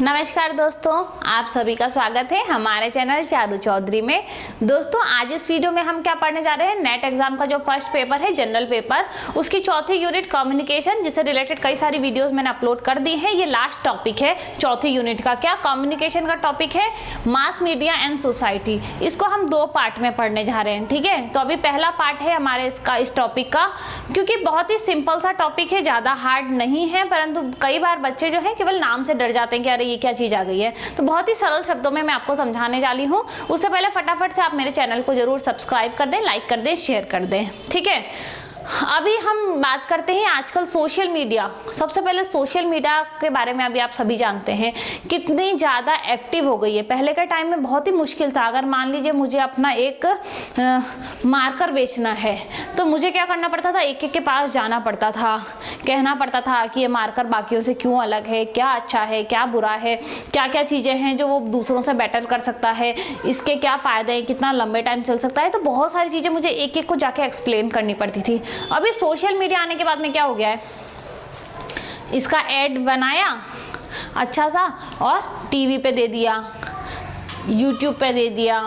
नमस्कार दोस्तों, आप सभी का स्वागत है हमारे चैनल चारू चौधरी में। दोस्तों आज इस वीडियो में हम क्या पढ़ने जा रहे हैं, नेट एग्जाम का जो फर्स्ट पेपर है जनरल पेपर, उसकी चौथी यूनिट कम्युनिकेशन, जिससे रिलेटेड कई सारी वीडियोस मैंने अपलोड कर दी हैं। ये लास्ट टॉपिक है चौथी यूनिट का। क्या कम्युनिकेशन का टॉपिक है मास मीडिया एंड सोसाइटी। इसको हम दो पार्ट में पढ़ने जा रहे हैं, ठीक है। तो अभी पहला पार्ट है हमारे इस टॉपिक का, क्योंकि बहुत ही सिंपल सा टॉपिक है, ज्यादा हार्ड नहीं है, परंतु कई बार बच्चे जो है केवल नाम से डर जाते हैं कि अरे ये क्या चीज आ गई है। तो बहुत ही सरल शब्दों में मैं आपको समझाने वाली हूँ। उससे पहले फटाफट से आप मेरे चैनल को जरूर सब्सक्राइब कर दें, लाइक कर दें, शेयर कर दें, ठीक है। अभी हम बात करते हैं आजकल सोशल मीडिया। सबसे पहले सोशल मीडिया के बारे में अभी आप सभी जानते हैं कितनी ज़्यादा एक्टिव हो गई है। पहले के टाइम में बहुत ही मुश्किल था। अगर मान लीजिए मुझे अपना एक मार्कर बेचना है तो मुझे क्या करना पड़ता था, एक एक के पास जाना पड़ता था, कहना पड़ता था कि ये मार्कर बाकियों से क्यों अलग है, क्या अच्छा है, क्या बुरा है, क्या क्या चीज़ें हैं जो वो दूसरों से बेटर कर सकता है, इसके क्या फ़ायदे हैं, कितना लंबे टाइम चल सकता है। तो बहुत सारी चीज़ें मुझे एक एक को जाके एक्सप्लेन करनी पड़ती थी। अभी सोशल मीडिया आने के बाद में क्या हो गया है, इसका ऐड बनाया अच्छा सा और टीवी पे दे दिया, यूट्यूब पे दे दिया,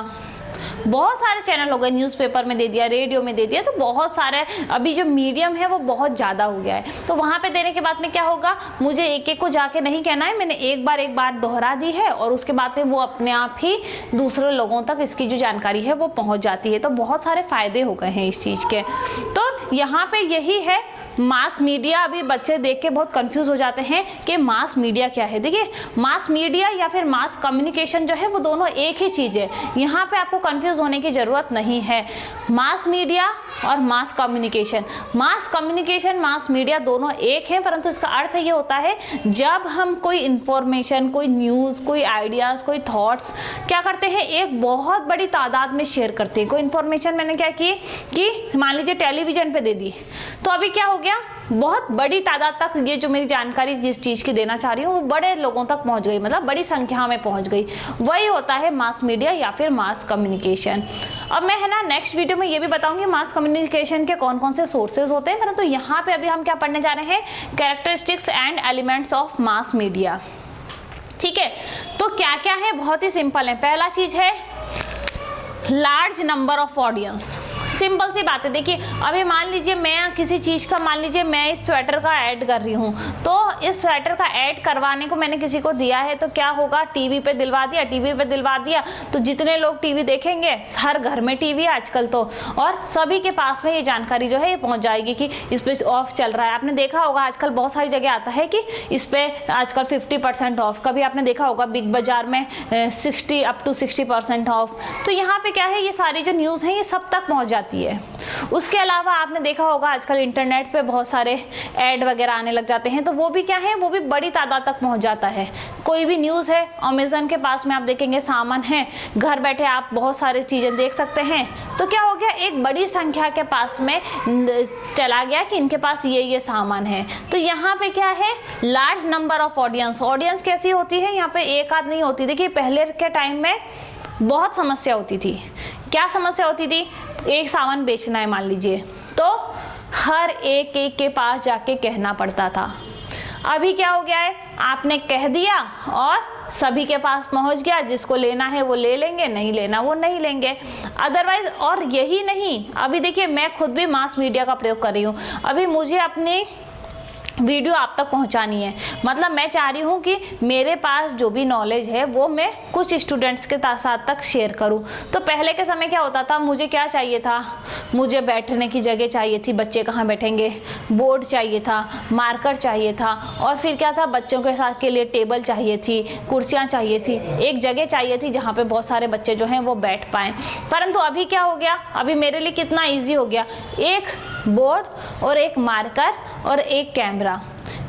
बहुत सारे चैनल हो गए, न्यूज़पेपर में दे दिया, रेडियो में दे दिया। तो बहुत सारे अभी जो मीडियम है वो बहुत ज़्यादा हो गया है। तो वहाँ पे देने के बाद में क्या होगा, मुझे एक एक को जाके नहीं कहना है, मैंने एक बार दोहरा दी है और उसके बाद में वो अपने आप ही दूसरे लोगों तक इसकी जो जानकारी है वो पहुँच जाती है। तो बहुत सारे फायदे हो गए हैं इस चीज़ के। तो यहाँ पे यही है मास मीडिया। अभी बच्चे देख के बहुत कंफ्यूज हो जाते हैं कि मास मीडिया क्या है। देखिए, मास मीडिया या फिर मास कम्युनिकेशन जो है वो दोनों एक ही चीज़ है। यहाँ पे आपको कंफ्यूज होने की ज़रूरत नहीं है। मास मीडिया और मास कम्युनिकेशन, मास मीडिया दोनों एक हैं, परंतु इसका अर्थ ये होता है जब हम कोई इंफॉर्मेशन, कोई न्यूज़, कोई आइडियाज़, कोई थॉट्स क्या करते हैं, एक बहुत बड़ी तादाद में शेयर करते हैं। कोई इंफॉर्मेशन मैंने क्या की कि मान लीजिए टेलीविज़न पे दे दी, तो अभी क्या हो गया, बहुत बड़ी तादाद तक ये जो मेरी जानकारी जिस चीज़ की देना चाह रही हूँ वो बड़े लोगों तक पहुँच गई, मतलब बड़ी संख्या में पहुँच गई। वही होता है मास मीडिया या फिर मास कम्युनिकेशन। अब मैं है ना नेक्स्ट वीडियो में ये भी बताऊंगी मास कम्युनिकेशन के कौन कौन से सोर्सेज होते हैं, परंतु यहाँ पे अभी हम क्या पढ़ने जा रहे हैं, characteristics and elements of mass media, ठीक है। तो क्या क्या है, बहुत ही सिंपल है। पहला चीज है large number of audience. Simple सी बात है। देखिए, अभी मान लीजिए मैं किसी चीज़ का, मान लीजिए मैं इस स्वेटर का ऐड कर रही हूँ, तो इस स्वेटर का ऐड करवाने को मैंने किसी को दिया है, तो क्या होगा, टीवी पे दिलवा दिया, तो जितने लोग टीवी देखेंगे, हर घर में टीवी आजकल तो, और सभी के पास में ये जानकारी जो है ये पहुँच जाएगी कि इस पे ऑफ चल रहा है। आपने देखा होगा आजकल बहुत सारी जगह आता है कि इस पे आजकल 50% ऑफ, कभी आपने देखा होगा बिग बाजार में 60 up to 60% ऑफ। तो यहाँ पे क्या है, ये सारी जो न्यूज़ है ये सब तक पहुँच जाती है। उसके अलावा आपने देखा होगा आजकल इंटरनेट पे बहुत सारे ऐड वगैरह आने लग जाते हैं, तो वो भी क्या है, वो भी बड़ी तादाद तक पहुंच जाता है। कोई भी न्यूज़ है, अमेज़न के पास में आप देखेंगे सामान है, घर बैठे आप बहुत सारी चीज़ें देख सकते हैं। तो क्या हो गया, एक बड़ी संख्या के पास में चला गया कि इनके पास ये सामान है। तो यहाँ पे क्या है, large number of audience. Audience कैसी होती है, यहाँ पे एक आध नहीं होती। देखिए, पहले के टाइम में बहुत समस्या होती थी। क्या समस्या होती थी, एक सामान बेचना है मान लीजिए, तो हर एक के पास जाके कहना पड़ता था। अभी क्या हो गया है, आपने कह दिया और सभी के पास पहुंच गया, जिसको लेना है वो ले लेंगे, नहीं लेना वो नहीं लेंगे अदरवाइज। और यही नहीं, अभी देखिए मैं खुद भी मास मीडिया का प्रयोग कर रही हूँ। अभी मुझे अपनी वीडियो आप तक पहुंचानी है, मतलब मैं चाह रही हूँ कि मेरे पास जो भी नॉलेज है वो मैं कुछ स्टूडेंट्स के साथ तक शेयर करूँ। तो पहले के समय क्या होता था, मुझे क्या चाहिए था, मुझे बैठने की जगह चाहिए थी, बच्चे कहाँ बैठेंगे, बोर्ड चाहिए था, मार्कर चाहिए था, और फिर क्या था, बच्चों के साथ के लिए टेबल चाहिए थी, कुर्सियाँ चाहिए थी, एक जगह चाहिए थी जहाँ पे बहुत सारे बच्चे जो हैं वो बैठ पाएँ। परंतु अभी क्या हो गया, अभी मेरे लिए कितना ईजी हो गया, एक बोर्ड और एक मार्कर और एक कैमरा।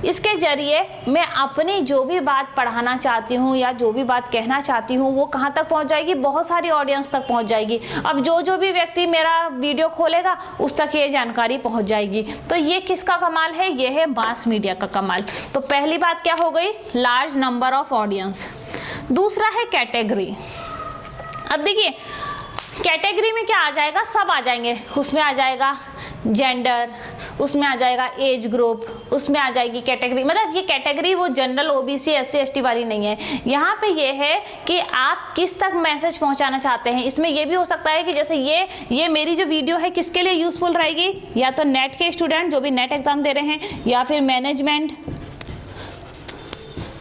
इसके जरिए मैं अपनी जो भी बात पढ़ाना चाहती हूँ या जो भी बात कहना चाहती हूँ वो कहाँ तक पहुँच जाएगी, बहुत सारी ऑडियंस तक पहुँच जाएगी। अब जो भी व्यक्ति मेरा वीडियो खोलेगा उस तक ये जानकारी पहुँच जाएगी। तो ये किसका कमाल है, ये है मास मीडिया का कमाल। तो पहली बात क्या हो गई, लार्ज नंबर ऑफ ऑडियंस। दूसरा है कैटेगरी। अब देखिए कैटेगरी में क्या आ जाएगा, सब आ जाएंगे, उसमें आ जाएगा जेंडर, उसमें आ जाएगा एज ग्रुप, उसमें आ जाएगी कैटेगरी। मतलब ये कैटेगरी वो जनरल ओबीसी एससी एसटी वाली नहीं है, यहाँ पे ये है कि आप किस तक मैसेज पहुंचाना चाहते हैं। इसमें ये भी हो सकता है कि जैसे ये मेरी जो वीडियो है किसके लिए यूजफुल रहेगी, या तो नेट के स्टूडेंट जो भी नेट एग्जाम दे रहे हैं, या फिर मैनेजमेंट,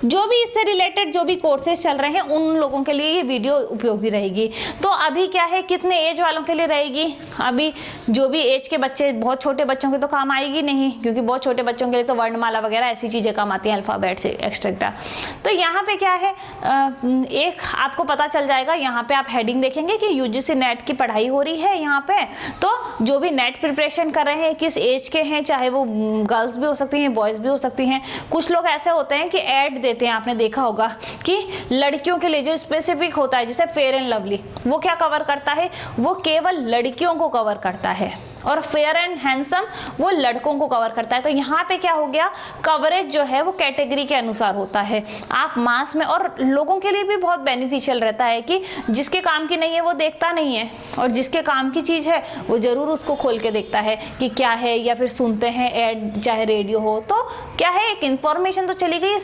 जो भी इससे रिलेटेड जो भी कोर्सेज चल रहे हैं उन लोगों के लिए ये वीडियो उपयोगी रहेगी। तो अभी क्या है, कितने एज वालों के लिए रहेगी, अभी जो भी एज के बच्चे, बहुत छोटे बच्चों के तो काम आएगी नहीं, क्योंकि बहुत छोटे बच्चों के लिए तो वर्णमाला वगैरह ऐसी चीज़ें काम आती हैं, अल्फ़ाबेट से एक्स्ट्रा। तो यहाँ पे क्या है, एक आपको पता चल जाएगा, यहाँ पे आप हेडिंग देखेंगे कि यूजीसी नेट की पढ़ाई हो रही है यहाँ पे। तो जो भी नेट प्रिपरेशन कर रहे हैं किस एज के हैं, चाहे वो गर्ल्स भी हो सकती हैं, बॉयज़ भी हो सकती हैं। कुछ लोग ऐसे होते हैं कि ऐड देते हैं, आपने देखा होगा कि लड़कियों के लिए जो स्पेसिफिक होता है, जैसे फेयर एंड लवली, वो क्या कवर करता है, वो केवल लड़कियों को कवर करता है, और फेयर एंड हैंडसम वो लड़कों को कवर करता है। तो यहाँ पे क्या हो गया, कवरेज जो है वो कैटेगरी के अनुसार होता है। आप मास में, और लोगों के लिए भी बहुत बेनिफिशियल रहता है कि जिसके काम की नहीं है वो देखता नहीं है, और जिसके काम की चीज़ है वो ज़रूर उसको खोल के देखता है कि क्या है, या फिर सुनते हैं ऐड, चाहे रेडियो हो। तो क्या है, एक इंफॉर्मेशन तो चली गई,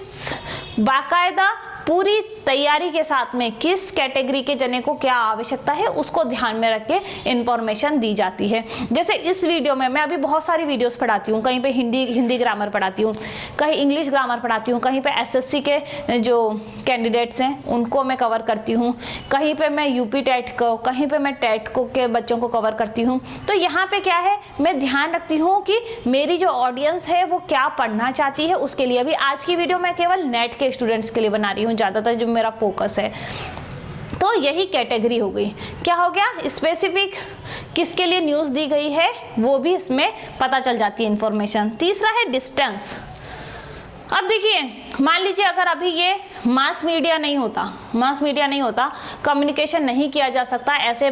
बाकायदा पूरी तैयारी के साथ में किस कैटेगरी के जने को क्या आवश्यकता है उसको ध्यान में रख के इंफॉर्मेशन दी जाती है। जैसे इस वीडियो में मैं अभी बहुत सारी वीडियोस पढ़ाती हूँ, कहीं पे हिंदी ग्रामर पढ़ाती हूँ, कहीं इंग्लिश ग्रामर पढ़ाती हूँ, कहीं पे एसएससी के जो कैंडिडेट्स हैं उनको मैं कवर करती हूँ, कहीं पे मैं यूपी टेट को, कहीं पे मैं टेट को के बच्चों को कवर करती हूँ। तो यहाँ पे क्या है, मैं ध्यान रखती हूँ कि मेरी जो ऑडियंस है वो क्या पढ़ना चाहती है उसके लिए। अभी आज की वीडियो मैं केवल नेट के स्टूडेंट्स के लिए बना रही हूँ, ज़्यादातर जो मेरा फोकस है। तो यही कैटेगरी हो गई। क्या हो गया, स्पेसिफिक किसके लिए न्यूज़ दी गई है वो भी इसमें पता चल जाती है इंफॉर्मेशन। तीसरा है डिस्टेंस। अब देखिए, मान लीजिए अगर अभी ये मास मीडिया नहीं होता, कम्युनिकेशन नहीं किया जा सकता ऐसे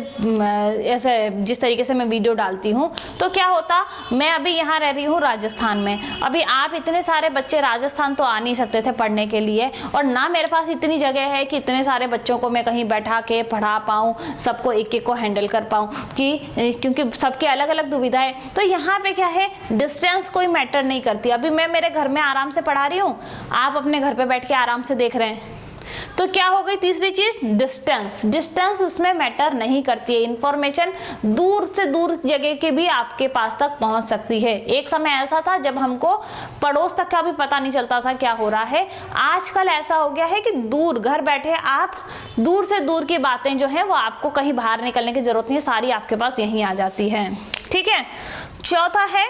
जिस तरीके से मैं वीडियो डालती हूँ, तो क्या होता, मैं अभी यहाँ रह रही हूँ राजस्थान में। अभी आप इतने सारे बच्चे राजस्थान तो आ नहीं सकते थे पढ़ने के लिए, और ना मेरे पास इतनी जगह है कि इतने सारे बच्चों को मैं कहीं बैठा के पढ़ा पाऊँ, सबको एक एक को हैंडल कर पाऊँ, क्योंकि सबकी अलग अलग दुविधाएं। तो यहाँ पे क्या है, डिस्टेंस कोई मैटर नहीं करती। अभी मैं मेरे घर में आराम से पढ़ा रही हूँ, आप अपने घर पे बैठ के आराम से देख रहे हैं। तो क्या हो गई तीसरी चीज, डिस्टेंस इसमें मैटर नहीं करती है। इंफॉर्मेशन दूर से दूर जगह के भी आपके पास तक पहुंच सकती है। एक समय ऐसा था जब हमको पड़ोस तक का भी पता नहीं चलता था क्या हो रहा है। आजकल ऐसा हो गया है कि दूर घर बैठे आप दूर से दूर की बातें जो है वो आपको कहीं बाहर निकलने की जरूरत नहीं है, सारी आपके पास यहीं आ जाती है। ठीक है। चौथा है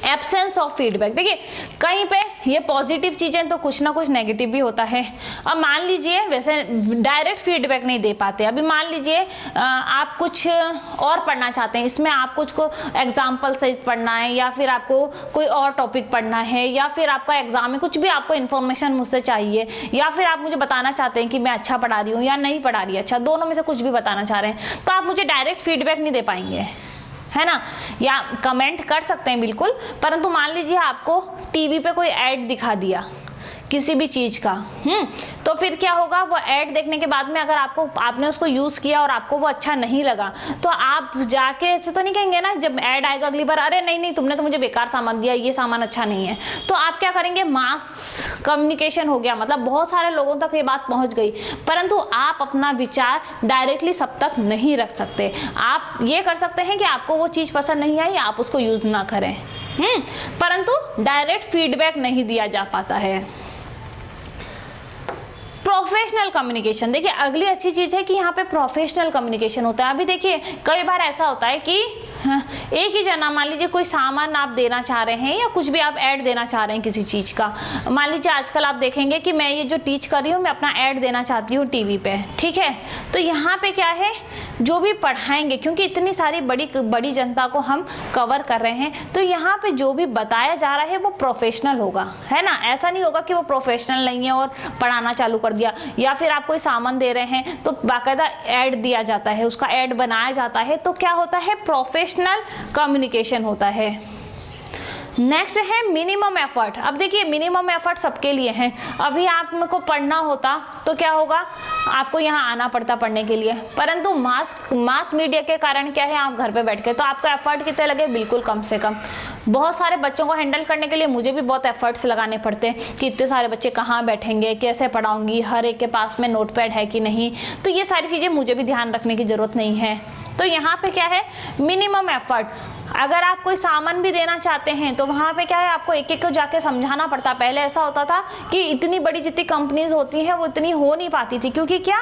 एब्सेंस ऑफ फीडबैक। देखिए, कहीं पे ये पॉजिटिव चीजें तो कुछ ना कुछ नेगेटिव भी होता है। अब मान लीजिए वैसे डायरेक्ट फीडबैक नहीं दे पाते। अभी मान लीजिए आप कुछ और पढ़ना चाहते हैं, इसमें आप कुछ को एग्जाम्पल सहित पढ़ना है, या फिर आपको कोई और टॉपिक पढ़ना है, या फिर आपका एग्जाम में कुछ भी आपको इन्फॉर्मेशन मुझसे चाहिए, या फिर आप मुझे बताना चाहते हैं कि मैं अच्छा पढ़ा रही हूँ या नहीं पढ़ा रही, अच्छा दोनों में से कुछ भी बताना चाह रहे हैं, तो आप मुझे डायरेक्ट फीडबैक नहीं दे पाएंगे, है ना। या कमेंट कर सकते हैं बिल्कुल, परंतु मान लीजिए आपको टीवी पे कोई ऐड दिखा दिया किसी भी चीज का, तो फिर क्या होगा, वो ऐड देखने के बाद में अगर आपने उसको यूज किया और आपको वो अच्छा नहीं लगा, तो आप जाके ऐसे तो नहीं कहेंगे ना जब ऐड आएगा अगली बार, अरे नहीं तुमने तो मुझे बेकार सामान दिया, ये सामान अच्छा नहीं है। तो आप क्या करेंगे, मास कम्युनिकेशन हो गया, मतलब बहुत सारे लोगों तक ये बात पहुंच गई, परंतु आप अपना विचार डायरेक्टली सब तक नहीं रख सकते। आप ये कर सकते हैं कि आपको वो चीज पसंद नहीं आई, आप उसको यूज ना करें, परंतु डायरेक्ट फीडबैक नहीं दिया जा पाता है। प्रोफेशनल कम्युनिकेशन, देखिए अगली अच्छी चीज है कि यहाँ पे प्रोफेशनल कम्युनिकेशन होता है। अभी देखिए कई बार ऐसा होता है कि एक ही जना, मान लीजिए कोई सामान आप देना चाह रहे हैं या कुछ भी आप ऐड देना चाह रहे हैं किसी चीज का। मान लीजिए आजकल आप देखेंगे कि मैं ये जो टीच कर रही हूँ, मैं अपना ऐड देना चाहती हूँ टीवी पे, ठीक है। तो यहाँ पे क्या है, जो भी पढ़ाएंगे, क्योंकि इतनी सारी बड़ी जनता को हम कवर कर रहे हैं, तो यहाँ पे जो भी बताया जा रहा है वो प्रोफेशनल होगा, है ना। ऐसा नहीं होगा कि वो प्रोफेशनल नहीं है और पढ़ाना चालू कर दिया, या फिर आप कोई सामान दे रहे हैं तो बाकायदा ऐड दिया जाता है, उसका ऐड बनाया जाता है, तो क्या होता है, प्रोफेशनल कम्युनिकेशन होता है। नेक्स्ट है मिनिमम एफर्ट। अब देखिए मिनिमम एफर्ट सबके लिए है। अभी आपको पढ़ना होता तो क्या होगा, आपको यहाँ आना पड़ता पढ़ने के लिए, परंतु मास मीडिया के कारण क्या है, आप घर पे बैठ के, तो आपका एफर्ट कितने लगे, बिल्कुल कम से कम। बहुत सारे बच्चों को हैंडल करने के लिए मुझे भी बहुत एफर्ट्स लगाने पड़ते हैं कि इतने सारे बच्चे कहाँ बैठेंगे, कैसे पढ़ाऊंगी, हर एक के पास में नोटपैड है कि नहीं, तो ये सारी चीज़ें मुझे भी ध्यान रखने की ज़रूरत नहीं है। तो यहाँ पे क्या है, मिनिमम एफर्ट। अगर आप कोई सामान भी देना चाहते हैं तो वहाँ पे क्या है, आपको एक एक को जाके समझाना पड़ता। पहले ऐसा होता था कि इतनी बड़ी जितनी कंपनीज होती हैं वो इतनी हो नहीं पाती थी, क्योंकि क्या,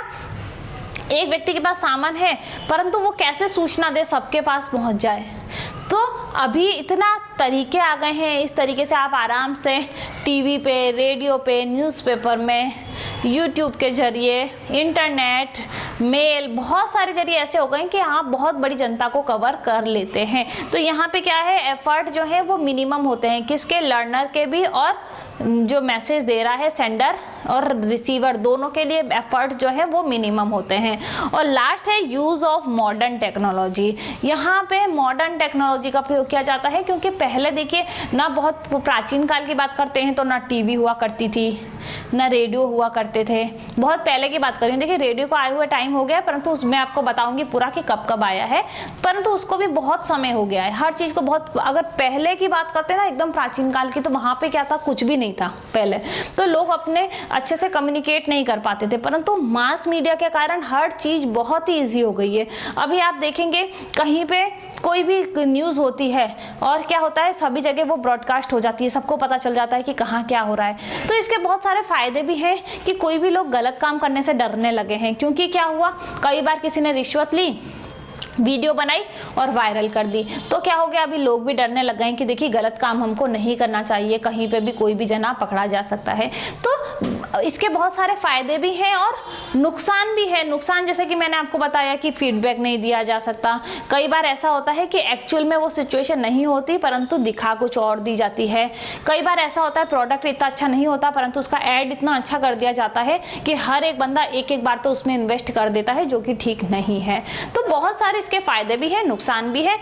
एक व्यक्ति के पास सामान है परंतु वो कैसे सूचना दे सबके पास पहुंच जाए। तो अभी इतना तरीके आ गए हैं, इस तरीके से आप आराम से टीवी पे, रेडियो पे, न्यूज़पेपर में, यूट्यूब के जरिए, इंटरनेट, मेल, बहुत सारे जरिए ऐसे हो गए कि आप बहुत बड़ी जनता को कवर कर लेते हैं। तो यहाँ पे क्या है, एफर्ट जो है वो मिनिमम होते हैं, किसके, लर्नर के भी और जो मैसेज दे रहा है सेंडर और रिसीवर, दोनों के लिए एफर्ट जो है वो मिनिमम होते हैं। और लास्ट है यूज़ ऑफ मॉडर्न टेक्नोलॉजी। यहाँ पे मॉडर्न टेक्नोलॉजी का प्रयोग किया जाता है, क्योंकि पहले देखिए ना, बहुत प्राचीन काल की बात करते हैं तो ना टीवी हुआ करती थी, ना रेडियो हुआ करते थे। बहुत पहले की बात करें, देखिए रेडियो को आए हुए टाइम हो गया, परंतु उसमें आपको बताऊंगी पूरा कि कब कब आया है, परंतु उसको भी बहुत समय हो गया है। हर चीज़ को बहुत, अगर पहले की बात करते हैं ना एकदम प्राचीन काल की, तो वहाँ पे क्या था, कुछ भी नहीं था पहले, तो लोग अपने अच्छे से कम्युनिकेट नहीं कर पाते थे, परंतु मास मीडिया के कारण हर चीज़ बहुत ही ईजी हो गई है। अभी आप देखेंगे कहीं पे कोई भी न्यूज़ होती है और क्या होता है, सभी जगह वो ब्रॉडकास्ट हो जाती है, सबको पता चल जाता है कि कहाँ क्या हो रहा है। तो इसके बहुत सारे फायदे भी हैं कि कोई भी लोग गलत काम करने से डरने लगे हैं, क्योंकि क्या हुआ, कई बार किसी ने रिश्वत ली, वीडियो बनाई और वायरल कर दी, तो क्या हो गया, अभी लोग भी डरने लग गए हैं कि देखिए गलत काम हमको नहीं करना चाहिए, कहीं पे भी कोई भी जना पकड़ा जा सकता है। तो इसके बहुत सारे फायदे भी हैं और नुकसान भी है। नुकसान जैसे कि मैंने आपको बताया कि फीडबैक नहीं दिया जा सकता। कई बार ऐसा होता है कि एक्चुअल में वो सिचुएशन नहीं होती परंतु दिखा कुछ और दी जाती है। कई बार ऐसा होता है प्रोडक्ट इतना अच्छा नहीं होता परंतु उसका ऐड इतना अच्छा कर दिया जाता है कि हर एक बंदा एक एक बार तो उसमें इन्वेस्ट कर देता है, जो कि ठीक नहीं है। तो बहुत सारे इसके फायदे भी हैं, नुकसान भी है।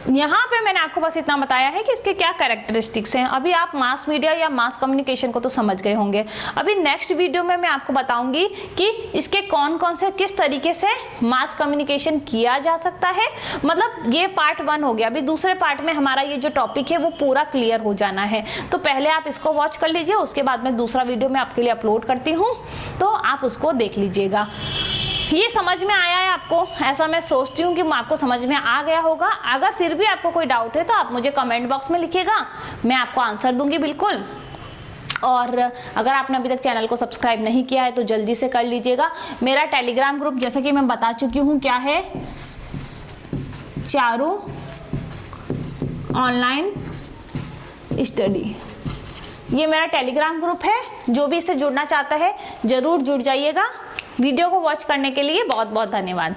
यहाँ पे मैंने आपको बस इतना बताया है कि इसके क्या कैरेक्टरिस्टिक्स हैं। अभी आप मास मीडिया या मास कम्युनिकेशन को तो समझ गए होंगे। अभी नेक्स्ट वीडियो में मैं आपको बताऊंगी कि इसके कौन कौन से, किस तरीके से मास कम्युनिकेशन किया जा सकता है। मतलब ये पार्ट 1 हो गया। अभी दूसरे पार्ट में हमारा ये जो टॉपिक है वो पूरा क्लियर हो जाना है। तो पहले आप इसको वॉच कर लीजिए, उसके बाद में दूसरा वीडियो मैं आपके लिए अपलोड करती हूँ, तो आप उसको देख लीजिएगा। ये समझ में आया है आपको? ऐसा मैं सोचती हूँ कि आपको समझ में आ गया होगा। अगर फिर भी आपको कोई डाउट है तो आप मुझे कमेंट बॉक्स में लिखिएगा, मैं आपको आंसर दूंगी बिल्कुल। और अगर आपने अभी तक चैनल को सब्सक्राइब नहीं किया है तो जल्दी से कर लीजिएगा। मेरा टेलीग्राम ग्रुप जैसे कि मैं बता चुकी हूँ क्या है, चारू ऑनलाइन स्टडी, ये मेरा टेलीग्राम ग्रुप है। जो भी इससे जुड़ना चाहता है जरूर जुड़ जाइएगा। वीडियो को वॉच करने के लिए बहुत बहुत धन्यवाद।